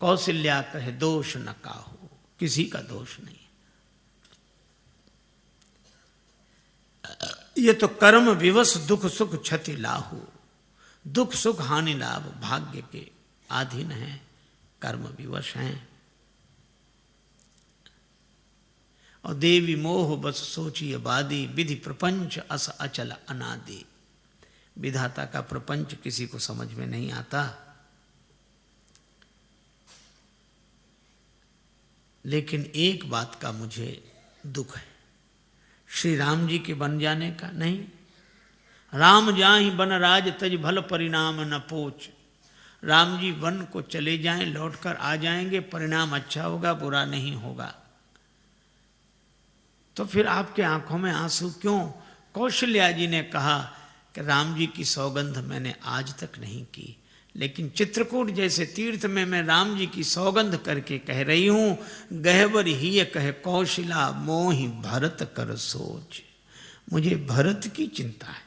कौशल्या कहे दोष न काहू, किसी का दोष नहीं। ये तो कर्म विवश दुख सुख क्षति लाहू, दुख सुख हानि लाभ भाग्य के अधीन हैं, कर्म विवश हैं। और देवी मोह बस सोचिए बादी, विधि प्रपंच अस अचल अनादि। विधाता का प्रपंच किसी को समझ में नहीं आता, लेकिन एक बात का मुझे दुख है, श्री राम जी के बन जाने का नहीं। राम जाहि बन राज तज भल परिणाम न पोच। राम जी वन को चले जाएं, लौटकर आ जाएंगे, परिणाम अच्छा होगा, बुरा नहीं होगा। तो फिर आपके आंखों में आंसू क्यों? कौशल्या जी ने कहा कि राम जी की सौगंध मैंने आज तक नहीं की, लेकिन चित्रकूट जैसे तीर्थ में मैं राम जी की सौगंध करके कह रही हूं, गहवर ही कहे कौशला मोहि भरत कर सोच। मुझे भरत की चिंता है।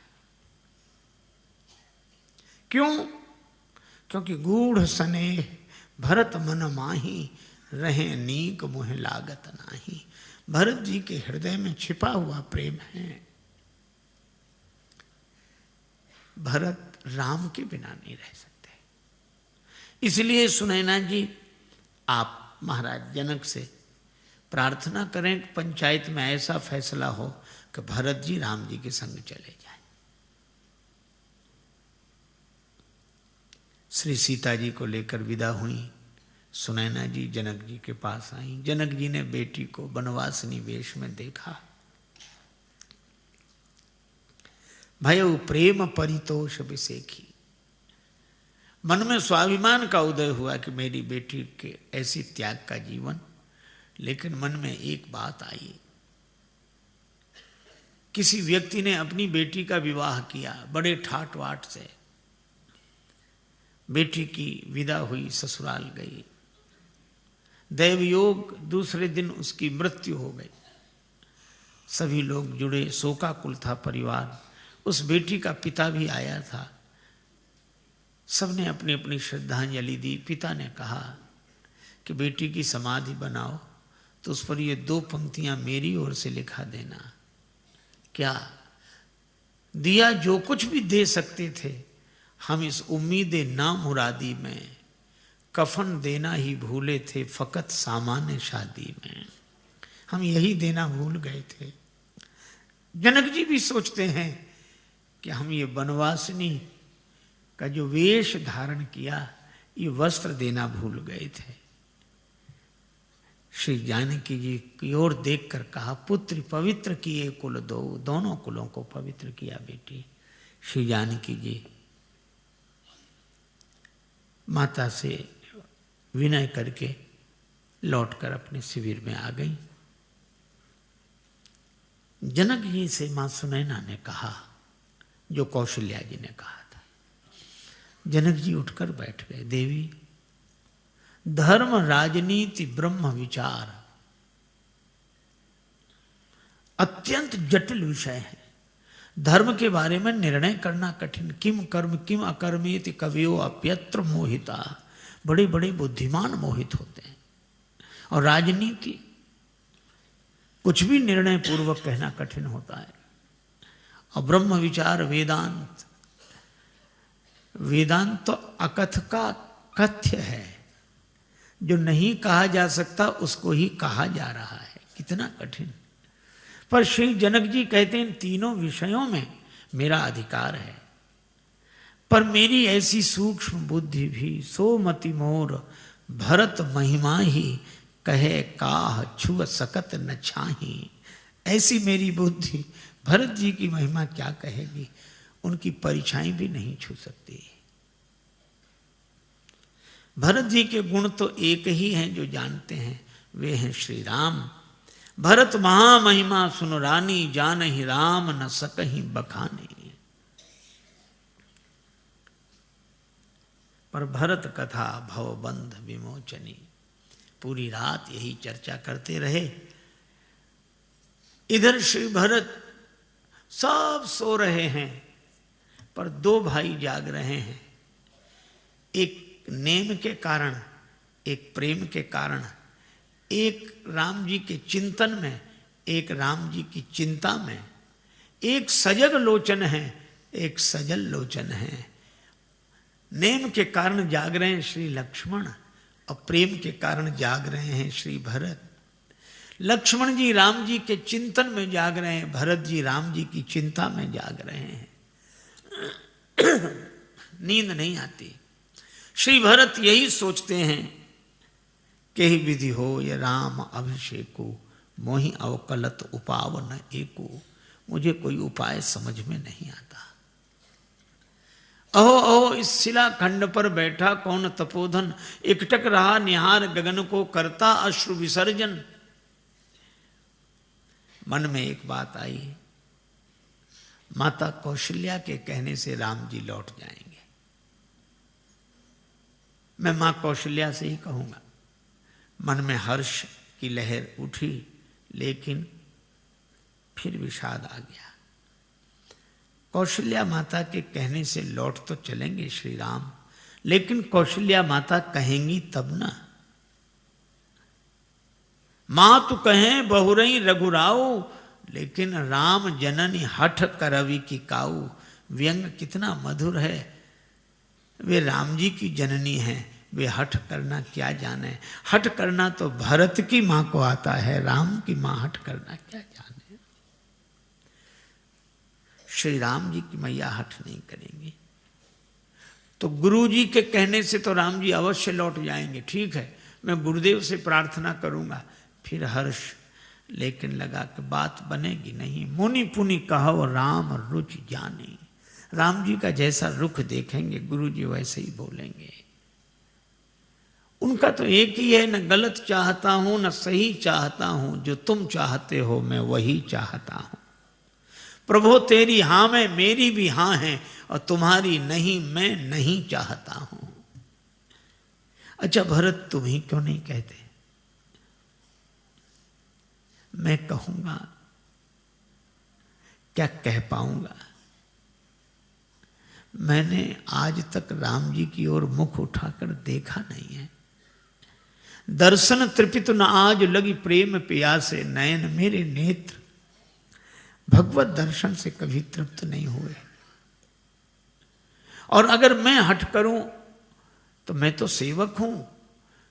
क्यों? क्योंकि गूढ़ स्नेह भरत मन माही, रहे नीक मुह लागत नाही। भरत जी के हृदय में छिपा हुआ प्रेम है। भरत राम के बिना नहीं रह सकते। इसलिए सुनैना जी, आप महाराज जनक से प्रार्थना करें कि पंचायत में ऐसा फैसला हो कि भरत जी राम जी के संग चले जाएं। श्री सीता जी को लेकर विदा हुई। सुनैना जी जनक जी के पास आई। जनक जी ने बेटी को बनवासिनी वेश में देखा। भयउ प्रेम परितोष विसेखी। मन में स्वाभिमान का उदय हुआ कि मेरी बेटी के ऐसी त्याग का जीवन। लेकिन मन में एक बात आई, किसी व्यक्ति ने अपनी बेटी का विवाह किया बड़े ठाट वाट से। बेटी की विदा हुई, ससुराल गई। दैवयोग दूसरे दिन उसकी मृत्यु हो गई। सभी लोग जुड़े, शोकाकुल था परिवार। उस बेटी का पिता भी आया था। सबने अपनी अपनी श्रद्धांजलि दी। पिता ने कहा कि बेटी की समाधि बनाओ तो उस पर ये 2 पंक्तियां मेरी ओर से लिखा देना। क्या दिया? जो कुछ भी दे सकते थे हम इस उम्मीद ना मुरादी में, कफन देना ही भूले थे फकत सामान्य शादी में। हम यही देना भूल गए थे। जनक जी भी सोचते हैं कि हम ये बनवासिनी का जो वेश धारण किया, ये वस्त्र देना भूल गए थे। श्री जानकी जी की ओर देखकर कहा, पुत्र पवित्र किए कुल दो। दोनों कुलों को पवित्र किया बेटी। श्री जानकी जी माता से विनय करके लौटकर अपने शिविर में आ गई। जनक जी से मां सुनैना ने कहा जो कौशल्या जी ने कहा था। जनक जी उठकर बैठ गए। देवी, धर्म राजनीति ब्रह्म विचार अत्यंत जटिल विषय है। धर्म के बारे में निर्णय करना कठिन। किम कर्म किम अकर्मेति कवियो अप्यत्र मोहिता। बड़े बड़े बुद्धिमान मोहित होते हैं। और राजनीति कुछ भी निर्णय पूर्वक कहना कठिन होता है। और ब्रह्म विचार वेदांत, वेदांत तो अकथ का कथ्य है। जो नहीं कहा जा सकता उसको ही कहा जा रहा है। कितना कठिन। पर श्री जनक जी कहते हैं, इन तीनों विषयों में मेरा अधिकार है, पर मेरी ऐसी सूक्ष्म बुद्धि भी सो मति मोर भरत महिमा ही कहे काह छुअ सकत न छाही। ऐसी मेरी बुद्धि भरत जी की महिमा क्या कहेगी, उनकी परीक्षाएं भी नहीं छू सकती। भरत जी के गुण तो एक ही हैं जो जानते हैं, वे हैं श्री राम। भरत महामहिमा सुन रानी, जान ही राम न सकहीं बखानी। पर भरत कथा भवबंध विमोचनी। पूरी रात यही चर्चा करते रहे। इधर श्री भरत सब सो रहे हैं, पर 2 भाई जाग रहे हैं। एक नेम के कारण एक प्रेम के कारण, एक राम जी के चिंतन में, एक राम जी की चिंता में, एक सजग लोचन है, एक सजल लोचन है। नेम के कारण जाग रहे हैं श्री लक्ष्मण और प्रेम के कारण जाग रहे हैं श्री भरत। लक्ष्मण जी राम जी के चिंतन में जाग रहे हैं, भरत जी राम जी की चिंता में जाग रहे हैं। नींद नहीं आती। श्री भरत यही सोचते हैं कि ही विधि हो ये राम अभिषेको, मोहि अवकलत उपावन एको। मुझे कोई उपाय समझ में नहीं आता। अहो अहो इस शिला खंड पर बैठा कौन तपोधन, एकटक रहा निहार गगन को करता अश्रु विसर्जन। मन में एक बात आई, माता कौशल्या के कहने से राम जी लौट जाएंगे। मैं मां कौशल्या से ही कहूंगा। मन में हर्ष की लहर उठी, लेकिन फिर विषाद आ गया। कौशल्या माता के कहने से लौट तो चलेंगे श्री राम, लेकिन कौशल्या माता कहेंगी तब ना। मां तो कहें बहुरई रघुराऊ, लेकिन राम जननी हठ करवि की काऊ। व्यंग कितना मधुर है। वे राम जी की जननी हैं, वे हठ करना क्या जाने। हठ करना तो भरत की मां को आता है, राम की मां हठ करना क्या जाने। श्री राम जी की मैया हठ नहीं करेंगी। तो गुरु जी के कहने से तो राम जी अवश्य लौट जाएंगे। ठीक है, मैं गुरुदेव से प्रार्थना करूंगा। फिर हर्ष, लेकिन लगा कि बात बनेगी नहीं। मुनि पुनि कहो राम रुचि जाने। राम जी का जैसा रुख देखेंगे गुरु जी वैसे ही बोलेंगे। उनका तो एक ही है, न गलत चाहता हूं न सही चाहता हूं, जो तुम चाहते हो मैं वही चाहता हूं। प्रभु तेरी हां में मेरी भी हां है, और तुम्हारी नहीं मैं नहीं चाहता हूं। अच्छा भरत तुम ही क्यों नहीं कहते? मैं कहूंगा, क्या कह पाऊंगा? मैंने आज तक राम जी की ओर मुख उठाकर देखा नहीं है। दर्शन तृपित न आज लगी प्रेम प्यासे, नयन मेरे नेत्र भगवत दर्शन से कभी तृप्त नहीं हुए। और अगर मैं हट करूं तो मैं तो सेवक हूं।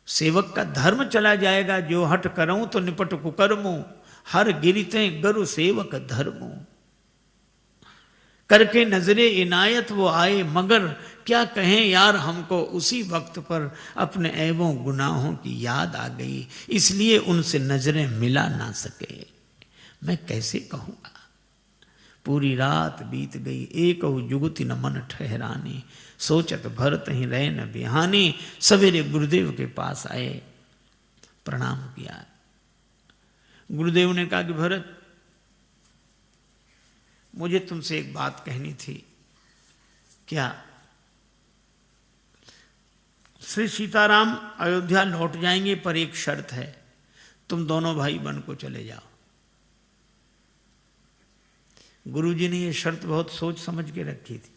सेवक का धर्म चला जाएगा। जो हट करूं तो निपट कुकर्मो, हर गिरते गरु सेवक धर्मो। करके नजरे इनायत वो आए, मगर क्या कहें यार हमको। उसी वक्त पर अपने ऐबों गुनाहों की याद आ गई, इसलिए उनसे नजरें मिला ना सके। मैं कैसे कहूंगा? पूरी रात बीत गई, एक जुगति न मन ठहरानी। सोचत भरत ही रहे न बिहानी। सवेरे गुरुदेव के पास आए, प्रणाम किया। गुरुदेव ने कहा कि भरत, मुझे तुमसे एक बात कहनी थी। क्या? श्री सीताराम अयोध्या लौट जाएंगे, पर एक शर्त है, तुम दोनों भाई वन को चले जाओ। गुरुजी ने यह शर्त बहुत सोच समझ के रखी थी।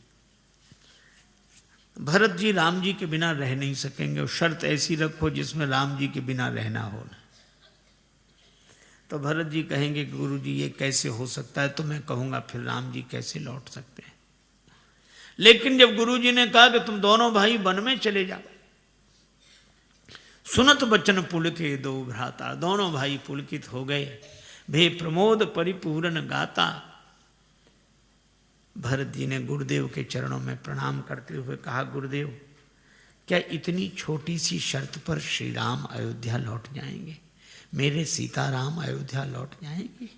भरत जी राम जी के बिना रह नहीं सकेंगे, और शर्त ऐसी रखो जिसमें राम जी के बिना रहना हो ना। तो भरत जी कहेंगे कि गुरु जी ये कैसे हो सकता है? तो मैं कहूंगा फिर राम जी कैसे लौट सकते हैं? लेकिन जब गुरु जी ने कहा कि तुम दोनों भाई वन में चले जाओ, सुनत बचन पुलके दो भ्राता। दोनों भाई पुलकित हो गए, भे प्रमोद परिपूर्ण गाता। भरत जी ने गुरुदेव के चरणों में प्रणाम करते हुए कहा, गुरुदेव क्या इतनी छोटी सी शर्त पर श्री राम अयोध्या लौट जाएंगे? मेरे सीताराम अयोध्या लौट जाएंगे?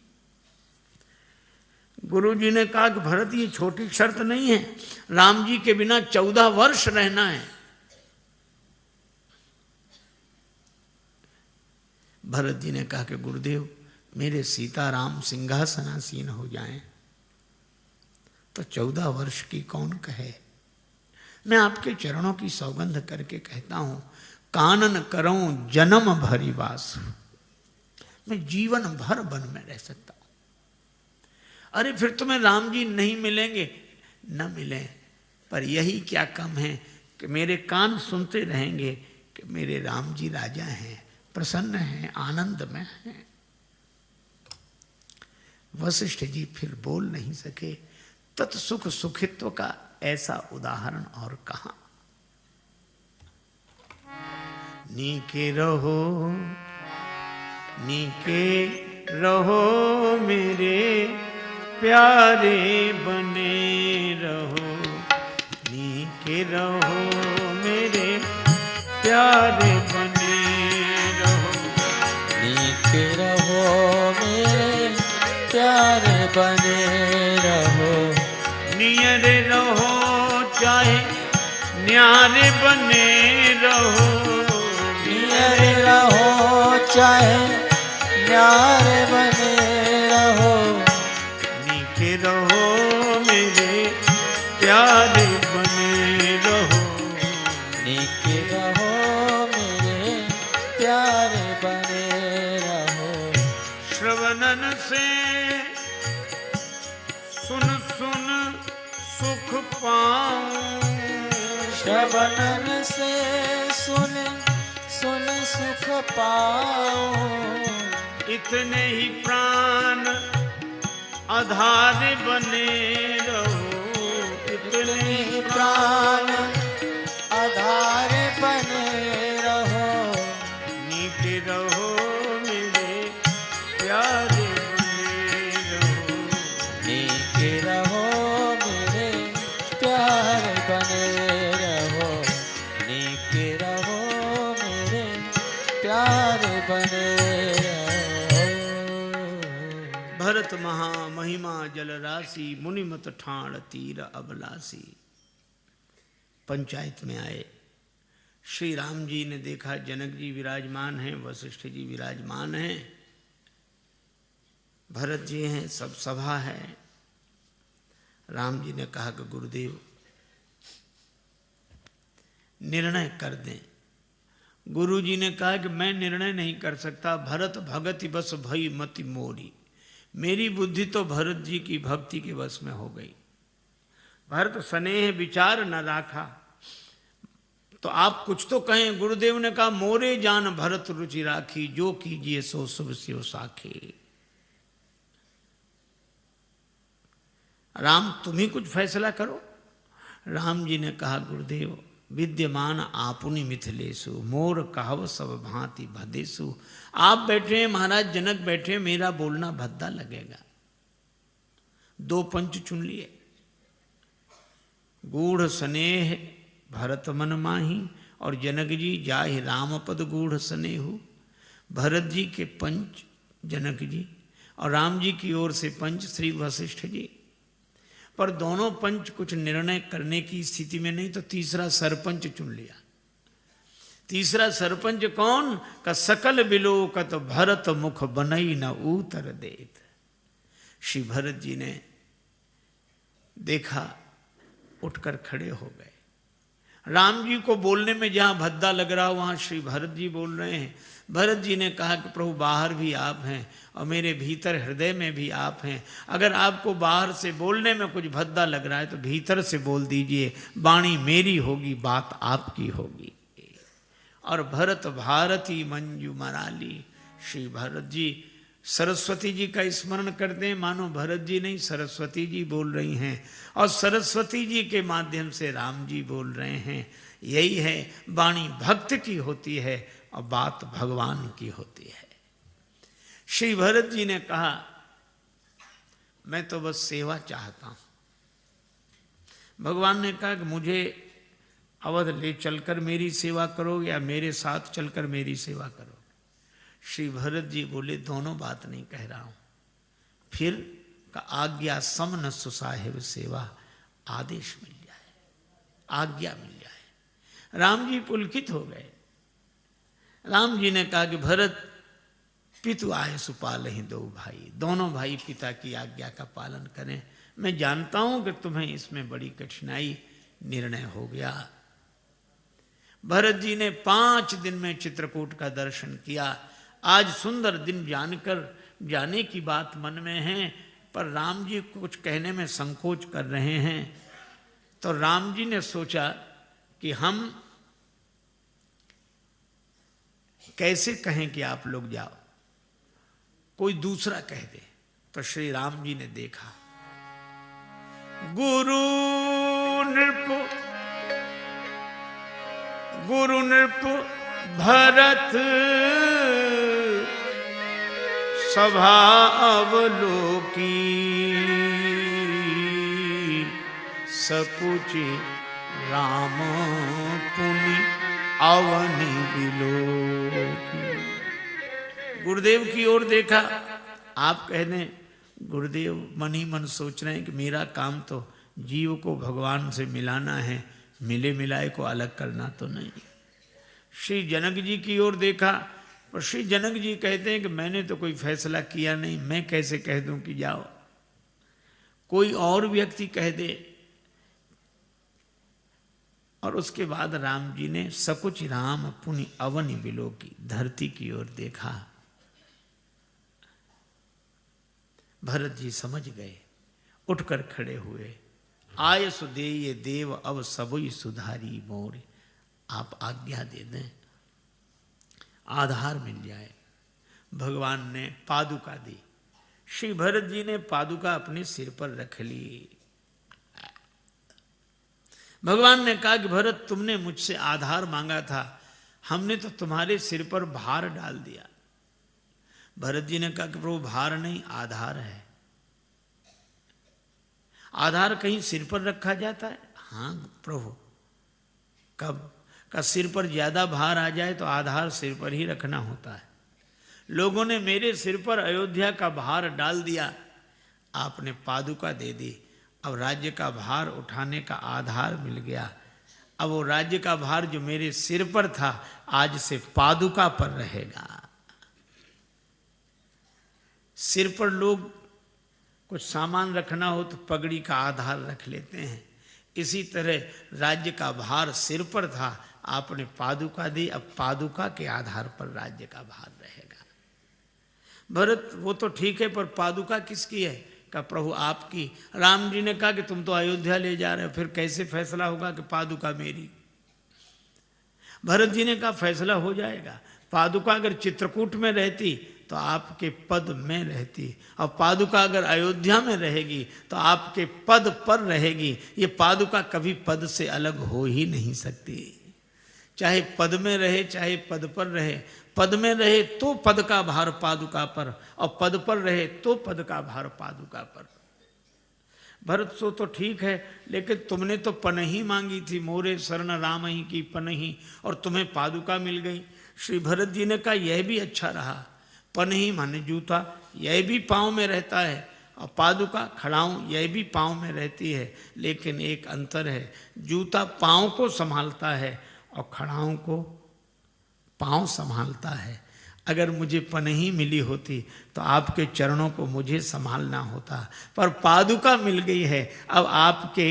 गुरु जी ने कहा कि भरत ये छोटी शर्त नहीं है, राम जी के बिना 14 वर्ष रहना है। भरत जी ने कहा कि गुरुदेव मेरे सीताराम सिंहासनासीन हो जाएं तो 14 वर्ष की कौन कहे। मैं आपके चरणों की सौगंध करके कहता हूं, कानन करऊं जन्म भरी वास। मैं जीवन भर वन में रह सकता हूं। अरे फिर तुम्हें राम जी नहीं मिलेंगे, न मिले, पर यही क्या कम है कि मेरे कान सुनते रहेंगे कि मेरे राम जी राजा हैं, प्रसन्न हैं, आनंद में हैं। वशिष्ठ जी फिर बोल नहीं सके। तत्सुख सुखित्व का ऐसा उदाहरण और कहाँ। नीके रहो, नीके रहो मेरे प्यारे बने रहो, नीके रहो मेरे प्यारे बने रहो, नीके रहो मेरे प्यारे बने रहो, नियरे रहो चाहे न्यारे बने रहो, नियरे रहो चाहे न्यारे बने रहो, नीके रहो मेरे प्यारे बने रहो, नीके रहो मेरे प्यारे बने रहो। श्रवणन से सुन सुन सुख पाऊं, श्रवणन से सुन सुन सुख पाऊं, इतने ही प्राण आधार बने रहो, इतने ही प्राण आधार बने रहो, नीके रहो मेरे प्यारे बने रहो, नीके रहो मेरे प्यारे बने रहो, नीके रहो मेरे प्यारे बने रहो। भरत महा महिमा जल राशि, मुनिमत ठाण तीर अबलासी। पंचायत में आए, श्री राम जी ने देखा जनक जी विराजमान हैं, वशिष्ठ जी विराजमान हैं, भरत जी हैं, सब सभा है। राम जी ने कहा कि गुरुदेव निर्णय कर दें। गुरु जी ने कहा कि मैं निर्णय नहीं कर सकता, भरत भगति बस भई मति मोरी, मेरी बुद्धि तो भरत जी की भक्ति के वश में हो गई। भरत स्नेह विचार न राखा, तो आप कुछ तो कहें। गुरुदेव ने कहा मोरे जान भरत रुचि राखी, जो कीजिए सो शुभ स्यो साखे। राम तुम ही कुछ फैसला करो। राम जी ने कहा गुरुदेव विद्यमान आपुनि मिथिलेशु, मोर कहव सब भांति भदेशु। आप बैठे हैं, महाराज जनक बैठे, मेरा बोलना भद्दा लगेगा। दो पंच चुन लिए, गूढ़ स्नेह भरत मन माही, और जनक जी जाहि राम पद गूढ़ स्नेहु। भरत जी के पंच जनक जी, और राम जी की ओर से पंच श्री वशिष्ठ जी। पर दोनों पंच कुछ निर्णय करने की स्थिति में नहीं, तो तीसरा सरपंच चुन लिया। तीसरा सरपंच कौन? का सकल बिलोकत भरत मुख बनई न उतर देत। श्री भरत जी ने देखा, उठकर खड़े हो गए। राम जी को बोलने में जहां भद्दा लग रहा वहां श्री भरत जी बोल रहे हैं। भरत जी ने कहा कि प्रभु बाहर भी आप हैं और मेरे भीतर हृदय में भी आप हैं। अगर आपको बाहर से बोलने में कुछ भद्दा लग रहा है तो भीतर से बोल दीजिए, वाणी मेरी होगी, बात आपकी होगी। और भरत भारती मंजू मराली। श्री भरत जी सरस्वती जी का स्मरण करते हैं, मानो भरत जी नहीं सरस्वती जी बोल रही हैं, और सरस्वती जी के माध्यम से राम जी बोल रहे हैं। यही है, वाणी भक्त की होती है और बात भगवान की होती है। श्री भरत जी ने कहा मैं तो बस सेवा चाहता हूं। भगवान ने कहा कि मुझे अवध ले चलकर मेरी सेवा करो या मेरे साथ चलकर मेरी सेवा करो। श्री भरत जी बोले दोनों बात नहीं कह रहा हूं। फिर का आज्ञा समन सुसाहिब सेवा, आदेश मिल जाए, आज्ञा मिल जाए। राम जी पुलकित हो गए। राम जी ने कहा कि भरत पितु आए सुपाल ही दो भाई, दोनों भाई पिता की आज्ञा का पालन करें। मैं जानता हूं कि तुम्हें इसमें बड़ी कठिनाई, निर्णय हो गया। भरत जी ने 5 दिन में चित्रकूट का दर्शन किया। आज सुंदर दिन जानकर जाने की बात मन में है, पर राम जी कुछ कहने में संकोच कर रहे हैं। तो राम जी ने सोचा कि हम कैसे कहें कि आप लोग जाओ, कोई दूसरा कह दे। तो श्री राम जी ने देखा, गुरु नृप भरत सभा अवलोकी, सकुचि राम पुनि अवनि विलोकी। गुरुदेव की ओर देखा। आप कह दें गुरुदेव मन ही मन सोच रहे हैं कि मेरा काम तो जीव को भगवान से मिलाना है, मिले मिलाए को अलग करना तो नहीं। श्री जनक जी की ओर देखा, और श्री जनक जी कहते हैं कि मैंने तो कोई फैसला किया नहीं, मैं कैसे कह दूं कि जाओ। कोई और व्यक्ति कह दे। और उसके बाद राम जी ने सकुच राम पुनि अवनि विलोकी, धरती की ओर देखा। भरत जी समझ गए, उठकर खड़े हुए। आय सुदेय देव अब सबुई सुधारी मोर। आप आज्ञा दे दें, आधार मिल जाए। भगवान ने पादुका दी। श्री भरत जी ने पादुका अपने सिर पर रख ली। भगवान ने कहा कि भरत, तुमने मुझसे आधार मांगा था, हमने तो तुम्हारे सिर पर भार डाल दिया। भरत जी ने कहा कि प्रभु भार नहीं, आधार है। आधार कहीं सिर पर रखा जाता है? हाँ प्रभु। कब का सिर पर ज्यादा भार आ जाए तो आधार सिर पर ही रखना होता है। लोगों ने मेरे सिर पर अयोध्या का भार डाल दिया, आपने पादुका दे दी। अब राज्य का भार उठाने का आधार मिल गया। अब वो राज्य का भार जो मेरे सिर पर था, आज से पादुका पर रहेगा। सिर पर लोग कुछ सामान रखना हो तो पगड़ी का आधार रख लेते हैं। इसी तरह राज्य का भार सिर पर था, आपने पादुका दी, अब पादुका के आधार पर राज्य का भार रहेगा। भरत, वो तो ठीक है, पर पादुका किसकी है? का प्रभु आपकी। राम जी ने कहा कि तुम तो अयोध्या ले जा रहे हो, फिर कैसे फैसला होगा कि पादुका मेरी? भरत जी ने कहा फैसला हो जाएगा। पादुका अगर चित्रकूट में रहती तो आपके पद में रहती, और पादुका अगर अयोध्या में रहेगी तो आपके पद पर रहेगी। ये पादुका कभी पद से अलग हो ही नहीं सकती। चाहे पद में रहे, चाहे पद पर रहे। पद में रहे तो पद का भार पादुका पर, और पद पर रहे तो पद का भार पादुका पर। भरत, सो तो ठीक है, लेकिन तुमने तो पनही मांगी थी, मोरे शरण राम ही की पनही, और तुम्हें पादुका मिल गई। श्री भरत जी ने कहा यह भी अच्छा रहा। पनही माने जूता, यह भी पाँव में रहता है, और पादुका खड़ाऊं, यह भी पाँव में रहती है। लेकिन एक अंतर है, जूता पाँव को संभालता है और खड़ाऊं को पाँव संभालता है। अगर मुझे पनही मिली होती तो आपके चरणों को मुझे संभालना होता, पर पादुका मिल गई है। अब आपके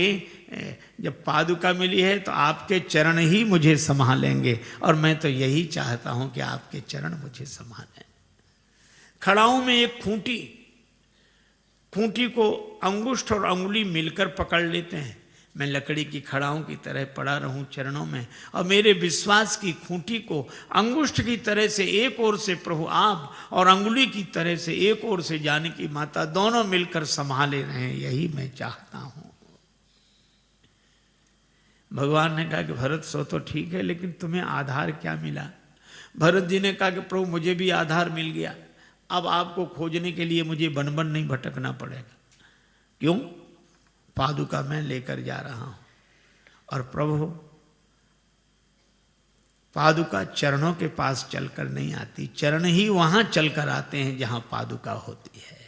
जब पादुका मिली है तो आपके चरण ही मुझे संभालेंगे, और मैं तो यही चाहता हूं कि आपके चरण मुझे संभालें। खड़ाऊं में एक खूंटी को अंगुष्ठ और अंगुली मिलकर पकड़ लेते हैं। मैं लकड़ी की खड़ाऊं की तरह पड़ा रहूं चरणों में, और मेरे विश्वास की खूंटी को अंगुष्ठ की तरह से एक ओर से प्रभु आप और अंगुली की तरह से एक ओर से जानकी माता दोनों मिलकर संभाले रहें, यही मैं चाहता हूं। भगवान ने कहा कि भरत, सो तो ठीक है, लेकिन तुम्हें आधार क्या मिला? भरत जी ने कहा कि प्रभु मुझे भी आधार मिल गया। अब आपको खोजने के लिए मुझे वन वन नहीं भटकना पड़ेगा। क्यों? पादुका मैं लेकर जा रहा हूं, और प्रभु पादुका चरणों के पास चलकर नहीं आती, चरण ही वहां चलकर आते हैं जहां पादुका होती है।